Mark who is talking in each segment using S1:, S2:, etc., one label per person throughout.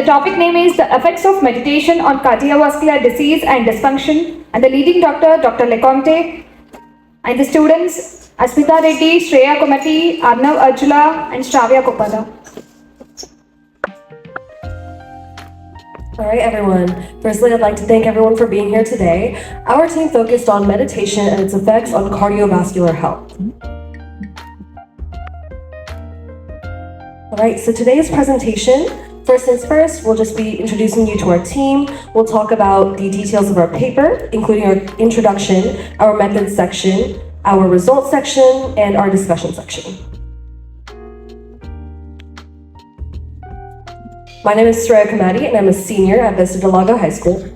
S1: the topic name is the effects of meditation on cardiovascular disease and dysfunction, and the leading doctor, Dr. Leconte, and the students, Asmita Reddy, Shreya Komati, Arnav Arjula, and Shravya Kopada.
S2: All right, everyone. Firstly, I'd like to thank everyone for being here today. Our team focused on meditation and its effects on cardiovascular health. All right, so today's presentation, first things first, we'll just be introducing you to our team. We'll talk about the details of our paper, including our introduction, our methods section, our results section, and our discussion section. My name is Shreya Komati, and I'm a senior at Vista Del Lago High School.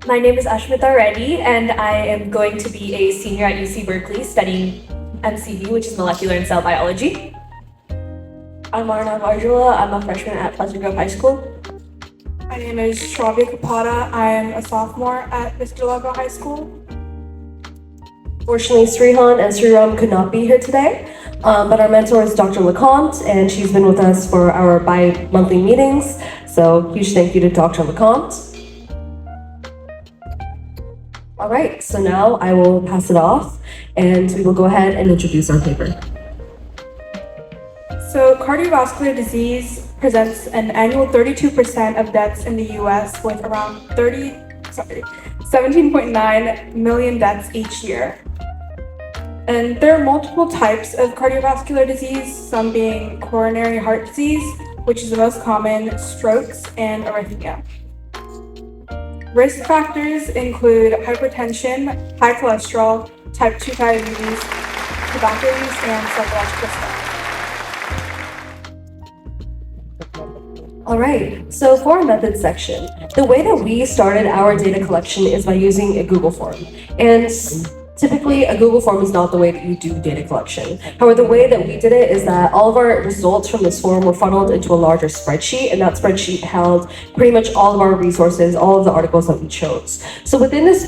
S3: My name is Asmita Reddy, and I am going to be a senior at UC Berkeley studying MCB, which is molecular and cell biology.
S2: I'm Arnav Arjula. I'm a freshman at Pleasant Grove High School.
S4: My name is Shravya Kopada. I am a sophomore at Vista Del Lago High School.
S2: Fortunately, Srihan and Sriram could not be here today, but our mentor is Dr. LeCompte, and she's been with us for our bi-monthly meetings, so huge thank you to Dr. LeCompte. All right, so now I will pass it off, and we will go ahead and introduce our paper.
S4: So cardiovascular disease presents an annual 32% of deaths in the US, with around 17.9 million deaths each year. And there are multiple types of cardiovascular disease, some being coronary heart disease, which is the most common, strokes, and arrhythmia. Risk factors include hypertension, high cholesterol, type 2 diabetes, tobacco use, and psychological stuff.
S2: All right, so for our methods section, the way that we started our data collection is by using a Google form. And typically, a Google form is not the way that you do data collection. However, the way that we did it is that all of our results from this form were funneled into a larger spreadsheet, and that spreadsheet held pretty much all of our resources, all of the articles that we chose. So within this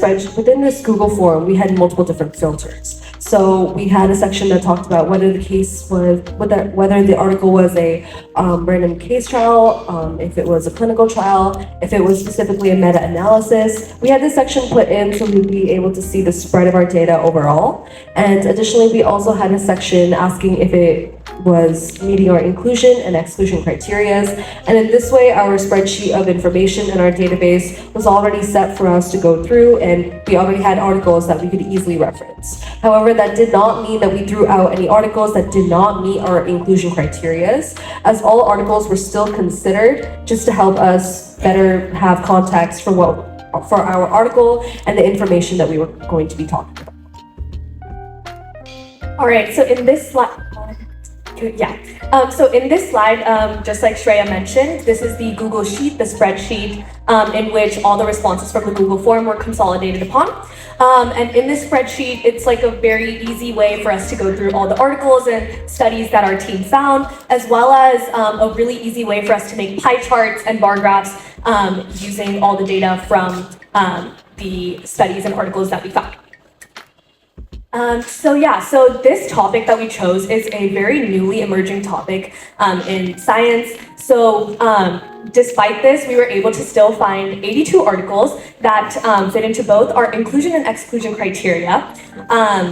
S2: Google form, we had multiple different filters. So we had a section that talked about whether the article was a random case trial, if it was a clinical trial, if it was specifically a meta-analysis. We had this section put in so we'd be able to see the spread of our data overall. And additionally, we also had a section asking if it was meeting our inclusion and exclusion criteria. And in this way, our spreadsheet of information in our database was already set for us to go through, and we already had articles that we could easily reference. However, that did not mean that we threw out any articles that did not meet our inclusion criteria, as all articles were still considered just to help us better have context for our article and the information that we were going to be talking about.
S3: All right, so in this slide, just like Shreya mentioned, this is the Google Sheet, the spreadsheet in which all the responses from the Google form were consolidated upon. And in this spreadsheet, it's like a very easy way for us to go through all the articles and studies that our team found, as well as a really easy way for us to make pie charts and bar graphs using all the data from the studies and articles that we found. So this topic that we chose is a very newly emerging topic in science. So despite this, we were able to still find 82 articles that fit into both our inclusion and exclusion criteria.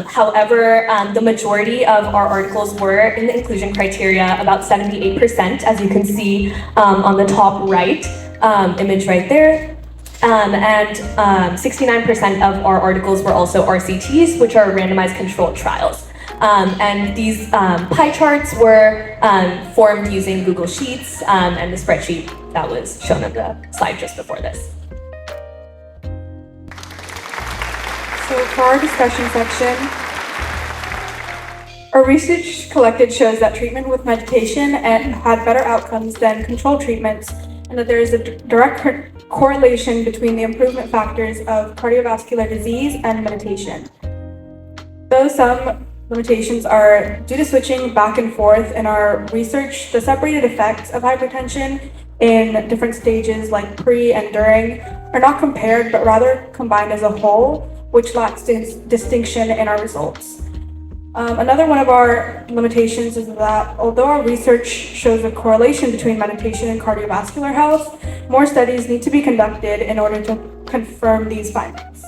S3: However, the majority of our articles were in the inclusion criteria, about 78%, as you can see on the top right image right there. And 69% of our articles were also RCTs, which are randomized controlled trials. And these pie charts were formed using Google Sheets and the spreadsheet that was shown on the slide just before this.
S4: So for our discussion section, our research collected shows that treatment with meditation had better outcomes than control treatments, and that there is a direct correlation between the improvement factors of cardiovascular disease and meditation. Though some limitations are due to switching back and forth in our research, the separated effects of hypertension in different stages like pre and during are not compared, but rather combined as a whole, which lacks distinction in our results. Another one of our limitations is that although our research shows a correlation between meditation and cardiovascular health, more studies need to be conducted in order to confirm these findings.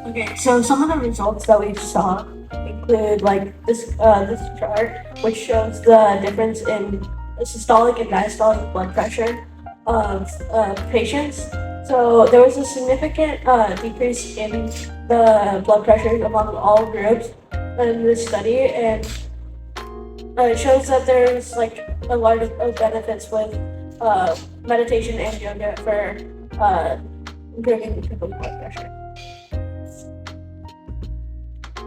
S5: Okay, so some of the results that we saw include like this chart, which shows the difference in systolic and diastolic blood pressure of patients. So there was a significant decrease in the blood pressure among all groups in this study, and it shows that there's like a lot of benefits with meditation and yoga for improving people's blood pressure.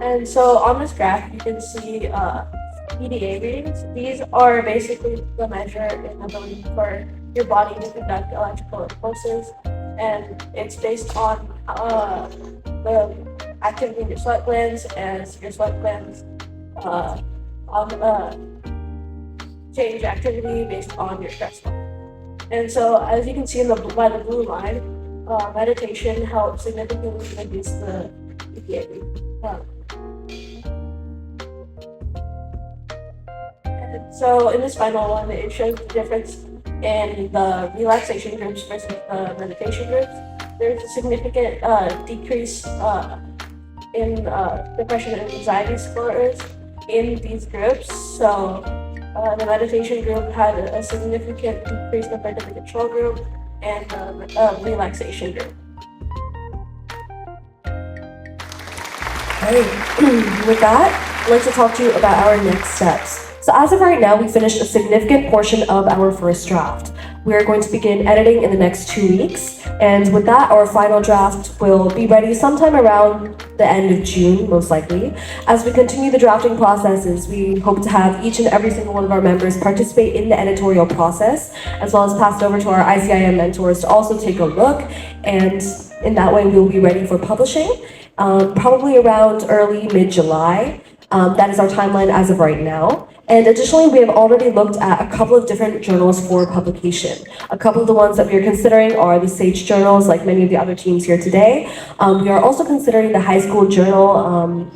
S5: And so on this graph, you can see EDA readings. These are basically the measure in ability for your body to conduct electrical impulses, and it's based on the activity in your sweat glands, as your sweat glands change activity based on your stress level. And so, as you can see by the blue line, meditation helps significantly reduce the EDA reading. So in this final one, it shows the difference in the relaxation groups versus the meditation groups. There's a significant decrease in depression and anxiety scores in these groups. So the meditation group had a significant decrease compared to the control group and the relaxation group.
S2: Alright, with that, I'd like to talk to you about our next steps. So as of right now, we finished a significant portion of our first draft. We are going to begin editing in the next 2 weeks, and with that, our final draft will be ready sometime around the end of June, most likely. As we continue the drafting processes, we hope to have each and every single one of our members participate in the editorial process, as well as pass it over to our ICIM mentors to also take a look, and in that way, we will be ready for publishing, probably around early mid-July. That is our timeline as of right now. And additionally, we have already looked at a couple of different journals for publication. A couple of the ones that we are considering are the SAGE journals, like many of the other teams here today. We are also considering the high school journal,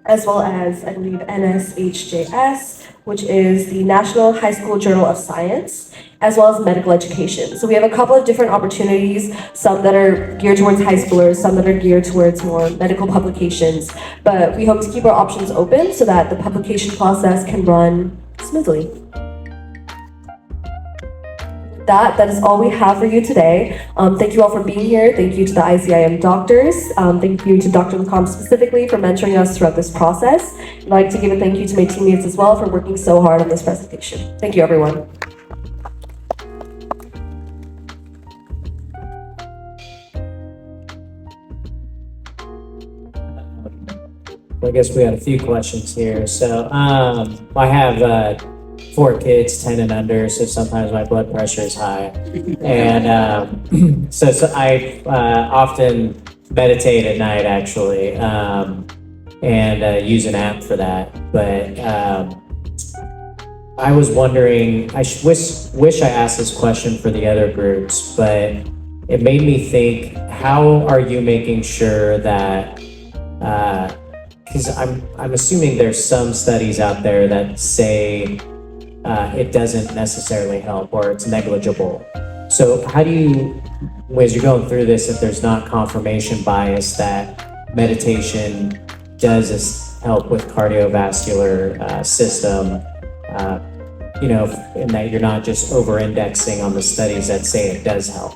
S2: as well as, I believe, NSHJS, which is the National High School Journal of Science, as well as medical education. So we have a couple of different opportunities, some that are geared towards high schoolers, some that are geared towards more medical publications, but we hope to keep our options open so that the publication process can run smoothly. That is all we have for you today. Thank you all for being here. Thank you to the ICIM doctors. Thank you to Dr. Lacombe specifically for mentoring us throughout this process. I'd like to give a thank you to my teammates as well for working so hard on this presentation. Thank you, everyone.
S6: I guess we had a few questions here. So I have 4 kids, 10 and under, so sometimes my blood pressure is high. And so I often meditate at night, actually, and use an app for that. But I was wondering, I wish I asked this question for the other groups, but it made me think, how are you making sure that, because I'm assuming there's some studies out there that say it doesn't necessarily help or it's negligible. So how do you, as you're going through this, if there's not confirmation bias that meditation does help with cardiovascular system, and that you're not just over-indexing on the studies that say it does help?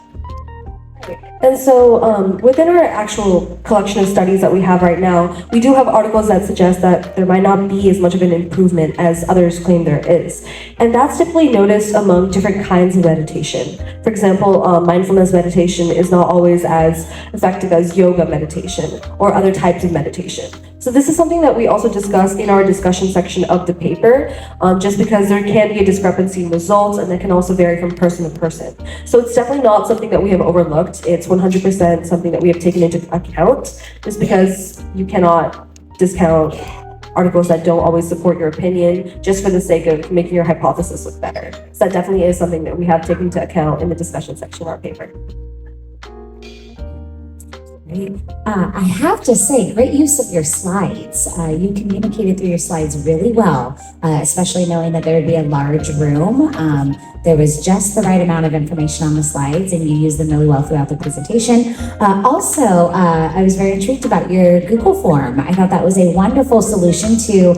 S2: And so within our actual collection of studies that we have right now, we do have articles that suggest that there might not be as much of an improvement as others claim there is. And that's typically noticed among different kinds of meditation. For example, mindfulness meditation is not always as effective as yoga meditation or other types of meditation. So this is something that we also discuss in our discussion section of the paper, just because there can be a discrepancy in results and that can also vary from person to person. So it's definitely not something that we have overlooked. It's 100% something that we have taken into account, just because you cannot discount articles that don't always support your opinion just for the sake of making your hypothesis look better. So that definitely is something that we have taken into account in the discussion section of our paper.
S7: Great. I have to say, great use of your slides. You communicated through your slides really well, especially knowing that there would be a large room. There was just the right amount of information on the slides, and you used them really well throughout the presentation. Also, I was very intrigued about your Google form. I thought that was a wonderful solution to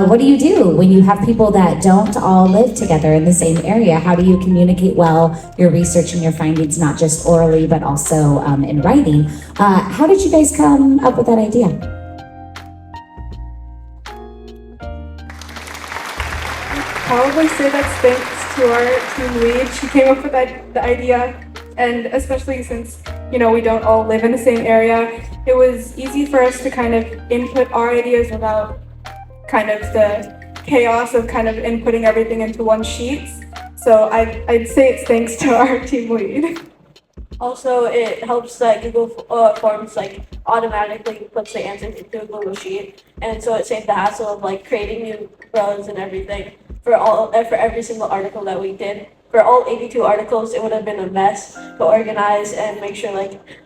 S7: what do you do when you have people that don't all live together in the same area? How do you communicate well your research and your findings, not just orally, but also in writing? How did you guys come up with that idea?
S4: Probably say that's thanks to our team lead. She came up with the idea, and especially since, we don't all live in the same area, it was easy for us to kind of input our ideas without kind of the chaos of kind of inputting everything into one sheet. So I'd say it's thanks to our team lead.
S5: Also, it helps that Google Forms automatically puts the answers into a Google Sheet, and so it saved the hassle of creating new rows and everything for every single article that we did. For all 82 articles, it would have been a mess to organize and make sure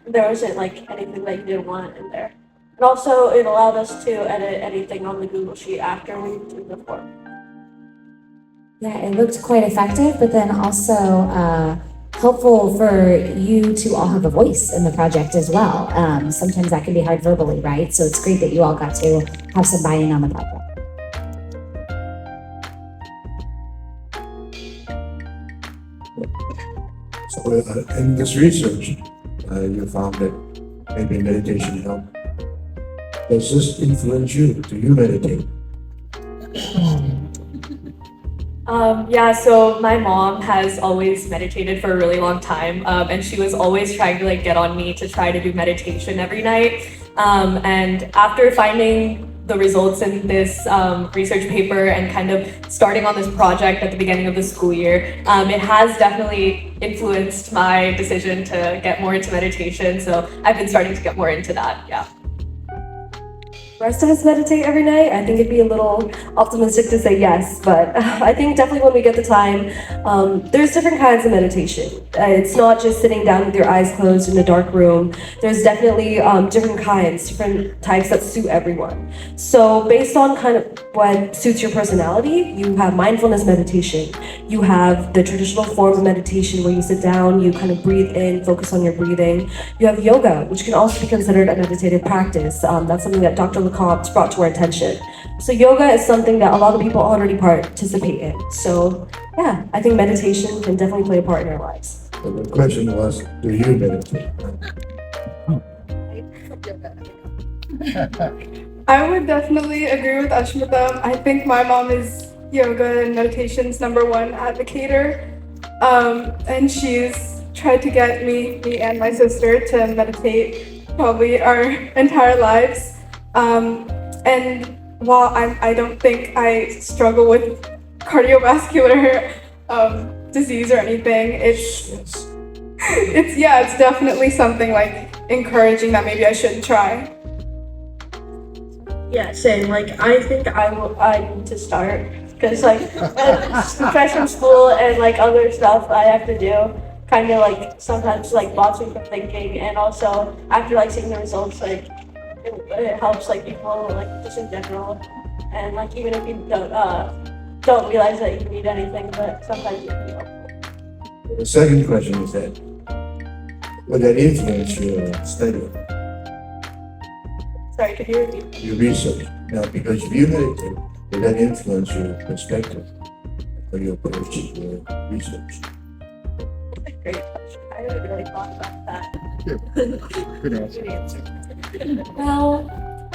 S5: there wasn't anything that you didn't want in there. And also, it allowed us to edit anything on the Google Sheet after we did the form.
S7: Yeah, it looked quite effective, but then also helpful for you to all have a voice in the project as well. Sometimes that can be hard verbally, right? So it's great that you all got to have some buy-in on the project.
S8: So in this research, you found that maybe meditation helped. Does this influence you? Do you meditate?
S3: Yeah, so my mom has always meditated for a really long time, and she was always trying to get on me to try to do meditation every night. And after finding the results in this research paper and kind of starting on this project at the beginning of the school year, it has definitely influenced my decision to get more into meditation. So I've been starting to get more into that, yeah.
S2: The rest of us meditate every night. I think it'd be a little optimistic to say yes, but I think definitely when we get the time, there's different kinds of meditation. It's not just sitting down with your eyes closed in a dark room. There's definitely different kinds, different types that suit everyone. So based on kind of what suits your personality, you have mindfulness meditation. You have the traditional form of meditation where you sit down, you kind of breathe in, focus on your breathing. You have yoga, which can also be considered a meditative practice. That's something that Dr. Lecomte brought to our attention. So yoga is something that a lot of people already participate in. So yeah, I think meditation can definitely play a part in our lives.
S8: So the question was, do you meditate?
S4: I would definitely agree with Ashmita. I think my mom is yoga and meditation's #1 advocator. And she's tried to get me and my sister to meditate probably our entire lives. And while I don't think I struggle with cardiovascular disease or anything, it's definitely something encouraging that maybe I should try.
S5: Yeah, same. I think I need to start because freshman school and other stuff I have to do kind of sometimes blocks me from thinking, and also after seeing the results it helps people just in general, and even if you don't realize that you need anything, but sometimes it can be helpful.
S8: The second question is that, would that influence your study,
S4: Sorry, could you repeat?
S8: your research? Now, because if you meditate, would that influence your perspective or your approach to your research?
S5: That's a great question. I haven't really thought about that.
S8: Good answer.
S2: Well,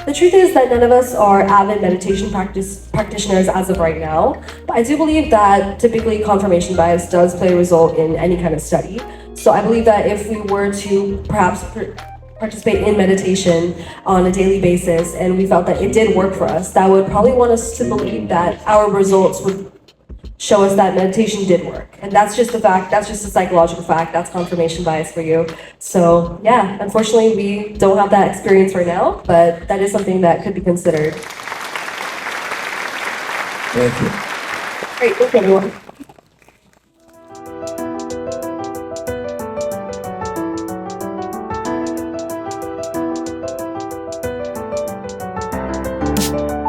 S2: the truth is that none of us are avid meditation practitioners as of right now. But I do believe that typically confirmation bias does play a role in any kind of study. So I believe that if we were to perhaps participate in meditation on a daily basis and we felt that it did work for us, that would probably want us to believe that our results would show us that meditation did work. And that's just a fact, that's just a psychological fact, that's confirmation bias for you. So yeah, unfortunately we don't have that experience right now, but that is something that could be considered.
S8: Thank you.
S2: Great, thank you everyone.
S1: you.